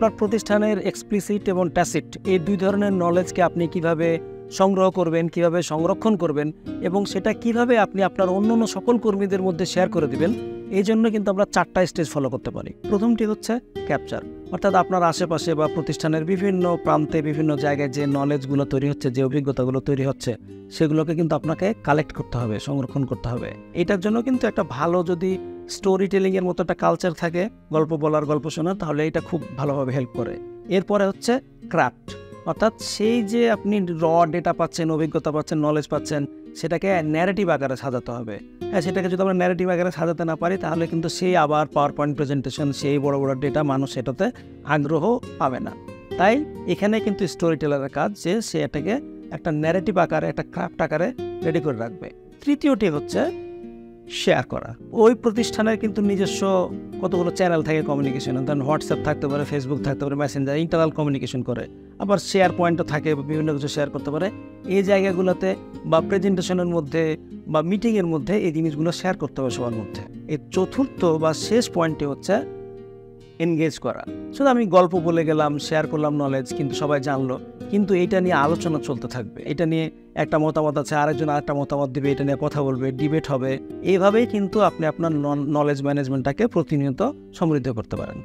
আপনার প্রতিষ্ঠানের এক্সপ্লিসিট এবং ট্যাসিট এই দুই ধরনের নলেজকে আপনি কিভাবে সংগ্রহ করবেন, কিভাবে সংরক্ষণ করবেন এবং সেটা কিভাবে আপনি আপনার অন্যান্য সকল কর্মীদের মধ্যে শেয়ার করে দিবেন, এই জন্য কিন্তু আমরা 4টা স্টেজ ফলো করতে পারি। প্রথমটি হচ্ছে ক্যাপচার, অর্থাৎ আপনার আশেপাশে বা প্রতিষ্ঠানের বিভিন্ন প্রান্তে বিভিন্ন জায়গায় যে নলেজগুলো তৈরি হচ্ছে, যে অভিজ্ঞতাগুলো তৈরি হচ্ছে, সেগুলোকে কিন্তু আপনাকে কালেক্ট করতে হবে, সংরক্ষণ করতে হবে। এটার জন্য কিন্তু একটা ভালো যদি স্টোরি টেলিংয়ের মতো একটা কালচার থাকে, গল্প বলার, গল্প শোনার, তাহলে এটা খুব ভালোভাবে হেল্প করে। এরপরে হচ্ছে ক্রাফট, অর্থাৎ সেই যে আপনি র ডেটা পাচ্ছেন, অভিজ্ঞতা পাচ্ছেন, নলেজ পাচ্ছেন, সেটাকে ন্যারেটিভ আকারে সাজাতে হবে। হ্যাঁ, সেটাকে যদি আমরা ন্যারেটিভ আকারে সাজাতে না পারি, তাহলে কিন্তু সেই আবার পাওয়ার পয়েন্ট প্রেজেন্টেশন, সেই বড় বড় ডেটা, মানুষ এটাতে আগ্রহ পাবে না। তাই এখানে কিন্তু স্টোরি টেলারের কাজ যে সে এটাকে একটা ন্যারেটিভ আকারে, একটা ক্রাফট আকারে রেডি করে রাখবে। তৃতীয়টি হচ্ছে শেয়ার করা। ওই প্রতিষ্ঠানের কিন্তু নিজস্ব কতগুলো চ্যানেল থাকে কমিউনিকেশন, ধরেন হোয়াটসঅ্যাপ থাকতে পারে, ফেসবুক থাকতে পারে, মেসেঞ্জার, ইন্টারনাল কমিউনিকেশন করে, আবার শেয়ার পয়েন্টও থাকে, বিভিন্ন কিছু শেয়ার করতে পারে। এই জায়গাগুলোতে বা প্রেজেন্টেশনের মধ্যে বা মিটিংয়ের মধ্যে এই জিনিসগুলো শেয়ার করতে হবে সবার মধ্যে। এই চতুর্থ বা শেষ পয়েন্টটি হচ্ছে এনগেজ করা। শুধু আমি গল্প বলে গেলাম, শেয়ার করলাম নলেজ, কিন্তু সবাই জানলো, কিন্তু এটা নিয়ে আলোচনা চলতে থাকবে। এটা নিয়ে একটা মতামত আছে, আরেকজন আরেকটা মতামত দিবে, এটা নিয়ে কথা বলবে, ডিবেট হবে। এইভাবেই কিন্তু আপনি আপনার নলেজ ম্যানেজমেন্টটাকে প্রতিনিয়ত সমৃদ্ধ করতে পারেন।